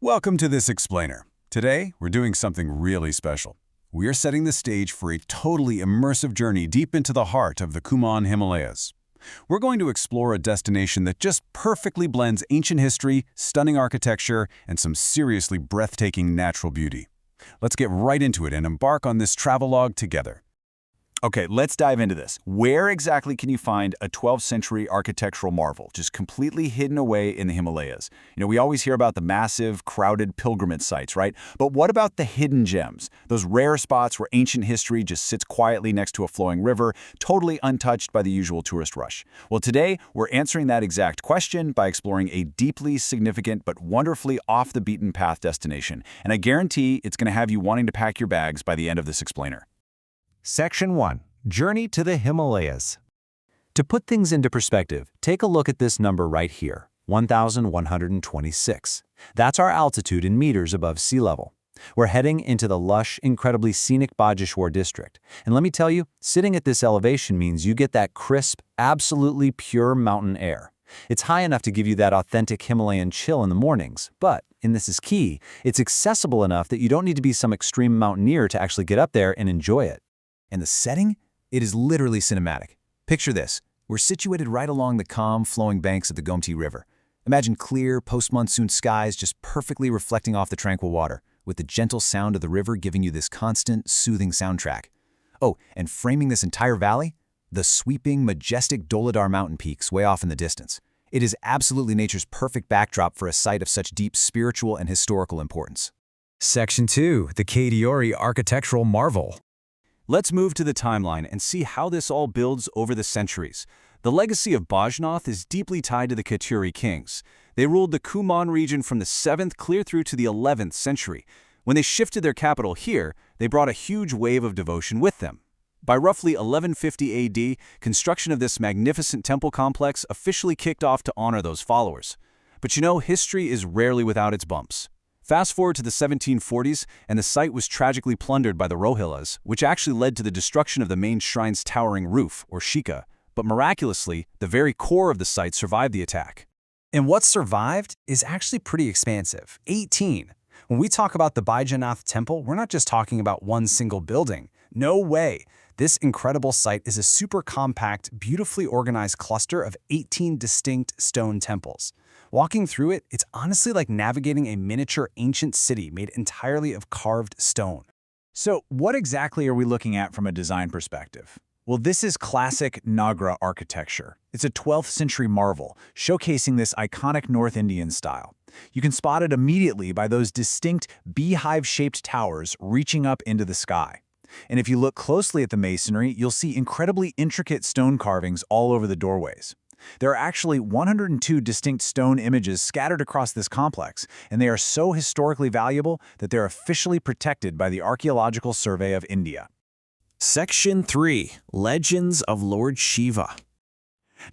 Welcome to this explainer. Today, we're doing something really special. We are setting the stage for a totally immersive journey deep into the heart of the Kumaon Himalayas. We're going to explore a destination that just perfectly blends ancient history, stunning architecture, and some seriously breathtaking natural beauty. Let's get right into it and embark on this travelogue together. Okay, let's dive into this. Where exactly can you find a 12th century architectural marvel, just completely hidden away in the Himalayas? We always hear about the massive, crowded pilgrimage sites, right? But what about the hidden gems? Those rare spots where ancient history just sits quietly next to a flowing river, totally untouched by the usual tourist rush. Well, today, we're answering that exact question by exploring a deeply significant but wonderfully off-the-beaten-path destination. And I guarantee it's going to have you wanting to pack your bags by the end of this explainer. Section 1. Journey to the Himalayas. To put things into perspective, take a look at this number right here, 1,126. That's our altitude in meters above sea level. We're heading into the lush, incredibly scenic Bageshwar district. And let me tell you, sitting at this elevation means you get that crisp, absolutely pure mountain air. It's high enough to give you that authentic Himalayan chill in the mornings, but, and this is key, it's accessible enough that you don't need to be some extreme mountaineer to actually get up there and enjoy it. And the setting? It is literally cinematic. Picture this. We're situated right along the calm, flowing banks of the Gomti River. Imagine clear, post-monsoon skies just perfectly reflecting off the tranquil water, with the gentle sound of the river giving you this constant, soothing soundtrack. Oh, and framing this entire valley? The sweeping, majestic Doladar mountain peaks way off in the distance. It is absolutely nature's perfect backdrop for a site of such deep spiritual and historical importance. Section 2. The Kadiori Architectural Marvel. Let's move to the timeline and see how this all builds over the centuries. The legacy of Baijnath is deeply tied to the Kadiori kings. They ruled the Kumaon region from the 7th clear through to the 11th century. When they shifted their capital here, they brought a huge wave of devotion with them. By roughly 1150 AD, construction of this magnificent temple complex officially kicked off to honor those followers. But history is rarely without its bumps. Fast forward to the 1740s, and the site was tragically plundered by the Rohillas, which actually led to the destruction of the main shrine's towering roof, or shika. But miraculously, the very core of the site survived the attack. And what survived is actually pretty expansive, 18. When we talk about the Baijnath Temple, we're not just talking about one single building. No way. This incredible site is a super compact, beautifully organized cluster of 18 distinct stone temples. Walking through it, it's honestly like navigating a miniature ancient city made entirely of carved stone. So what exactly are we looking at from a design perspective? Well, this is classic Nagra architecture. It's a 12th century marvel, showcasing this iconic North Indian style. You can spot it immediately by those distinct beehive-shaped towers reaching up into the sky. And if you look closely at the masonry, you'll see incredibly intricate stone carvings all over the doorways. There are actually 102 distinct stone images scattered across this complex, and they are so historically valuable that they're officially protected by the Archaeological Survey of India. Section 3. Legends of Lord Shiva.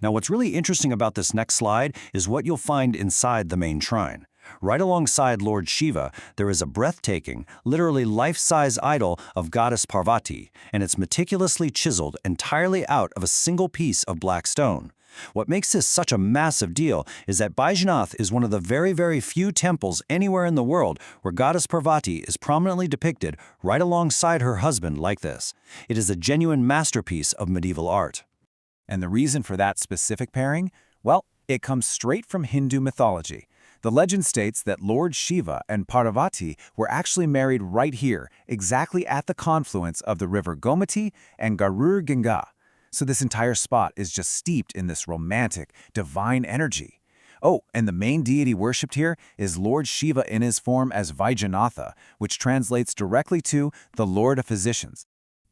Now, what's really interesting about this next slide is what you'll find inside the main shrine. Right alongside Lord Shiva, there is a breathtaking, literally life-size idol of goddess Parvati, and it's meticulously chiseled entirely out of a single piece of black stone. What makes this such a massive deal is that Baijnath is one of the very, very few temples anywhere in the world where goddess Parvati is prominently depicted right alongside her husband like this. It is a genuine masterpiece of medieval art. And the reason for that specific pairing? Well, it comes straight from Hindu mythology. The legend states that Lord Shiva and Parvati were actually married right here, exactly at the confluence of the river Gomti and Garur Ganga. So this entire spot is just steeped in this romantic, divine energy. Oh, and the main deity worshipped here is Lord Shiva in his form as Vaijnatha, which translates directly to the Lord of Physicians.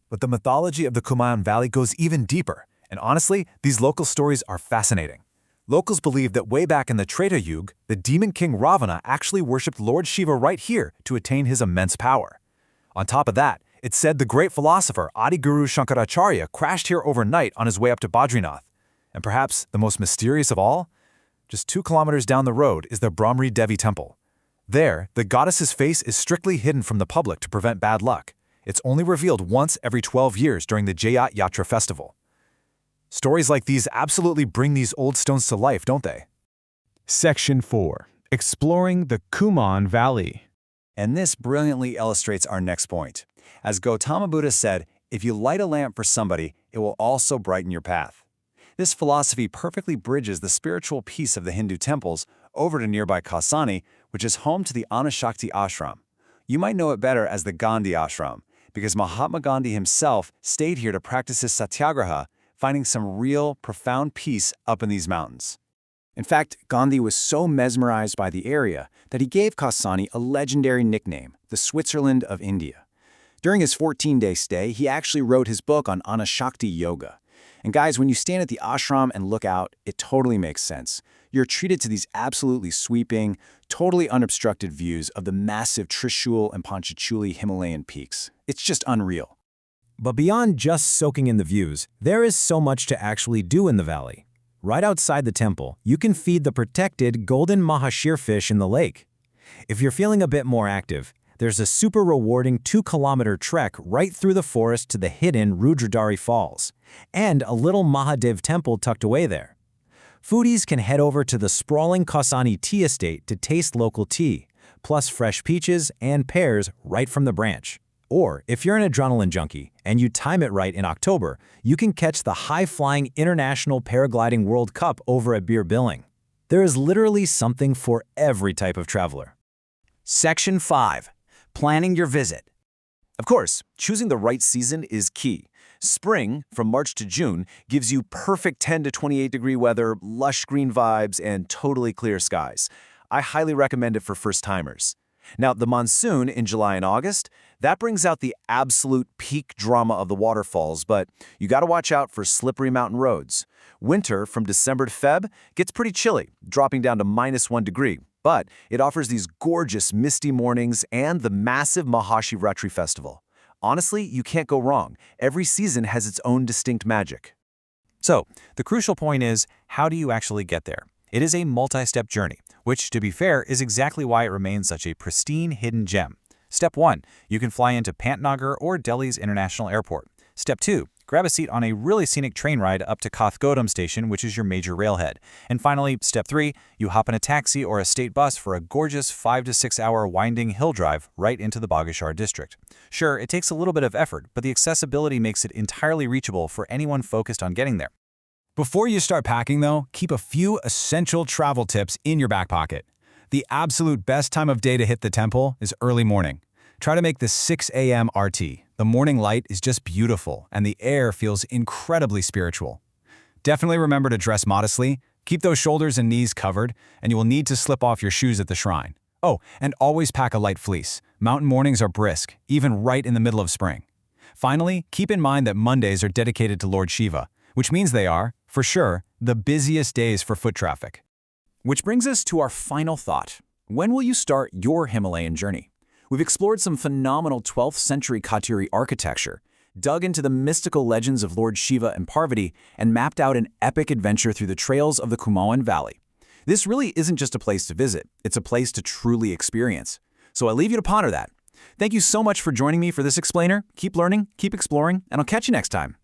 But the mythology of the Kumaon Valley goes even deeper, and honestly, these local stories are fascinating. Locals believe that way back in the Treta Yuga, the demon king Ravana actually worshipped Lord Shiva right here to attain his immense power. On top of that, it's said the great philosopher Adi Guru Shankaracharya crashed here overnight on his way up to Badrinath. And perhaps the most mysterious of all? Just 2 kilometers down the road is the Brahmari Devi Temple. There, the goddess's face is strictly hidden from the public to prevent bad luck. It's only revealed once every 12 years during the Jayat Yatra festival. Stories like these absolutely bring these old stones to life, don't they? Section 4. Exploring the Kuman Valley. And this brilliantly illustrates our next point. As Gautama Buddha said, if you light a lamp for somebody, it will also brighten your path. This philosophy perfectly bridges the spiritual piece of the Hindu temples over to nearby Kausani, which is home to the Anashakti ashram. You might know it better as the Gandhi ashram, because Mahatma Gandhi himself stayed here to practice his satyagraha, finding some real, profound peace up in these mountains. In fact, Gandhi was so mesmerized by the area that he gave Kausani a legendary nickname, the Switzerland of India. During his 14-day stay, he actually wrote his book on Anashakti yoga. And guys, when you stand at the ashram and look out, it totally makes sense. You're treated to these absolutely sweeping, totally unobstructed views of the massive Trishul and Panchachuli Himalayan peaks. It's just unreal. But beyond just soaking in the views, there is so much to actually do in the valley. Right outside the temple, you can feed the protected golden mahashir fish in the lake. If you're feeling a bit more active, there's a super rewarding 2-kilometer trek right through the forest to the hidden Rudradari Falls, and a little Mahadev temple tucked away there. Foodies can head over to the sprawling Kausani tea estate to taste local tea, plus fresh peaches and pears right from the branch. Or, if you're an adrenaline junkie and you time it right in October, you can catch the high-flying International Paragliding World Cup over at Bir Billing. There is literally something for every type of traveler. Section 5. Planning your visit. Of course, choosing the right season is key. Spring, from March to June, gives you perfect 10 to 28 degree weather, lush green vibes, and totally clear skies. I highly recommend it for first-timers. Now, the monsoon in July and August, that brings out the absolute peak drama of the waterfalls, but you gotta watch out for slippery mountain roads. Winter, from December to Feb, gets pretty chilly, dropping down to -1 degree, but it offers these gorgeous misty mornings and the massive Mahashivratri festival. Honestly, you can't go wrong. Every season has its own distinct magic. So, the crucial point is, how do you actually get there? It is a multi-step journey, which, to be fair, is exactly why it remains such a pristine hidden gem. Step 1. You can fly into Pantnagar or Delhi's International Airport. Step 2. Grab a seat on a really scenic train ride up to Kathgodam Station, which is your major railhead. And finally, Step 3. You hop in a taxi or a state bus for a gorgeous 5 to 6 hour winding hill drive right into the Bageshwar district. Sure, it takes a little bit of effort, but the accessibility makes it entirely reachable for anyone focused on getting there. Before you start packing, though, keep a few essential travel tips in your back pocket. The absolute best time of day to hit the temple is early morning. Try to make the 6 a.m. RT. The morning light is just beautiful, and the air feels incredibly spiritual. Definitely remember to dress modestly, keep those shoulders and knees covered, and you will need to slip off your shoes at the shrine. Oh, and always pack a light fleece. Mountain mornings are brisk, even right in the middle of spring. Finally, keep in mind that Mondays are dedicated to Lord Shiva, which means they are, for sure, the busiest days for foot traffic. Which brings us to our final thought. When will you start your Himalayan journey? We've explored some phenomenal 12th century Katuri architecture, dug into the mystical legends of Lord Shiva and Parvati, and mapped out an epic adventure through the trails of the Kumaon Valley. This really isn't just a place to visit, it's a place to truly experience. So I leave you to ponder that. Thank you so much for joining me for this explainer. Keep learning, keep exploring, and I'll catch you next time.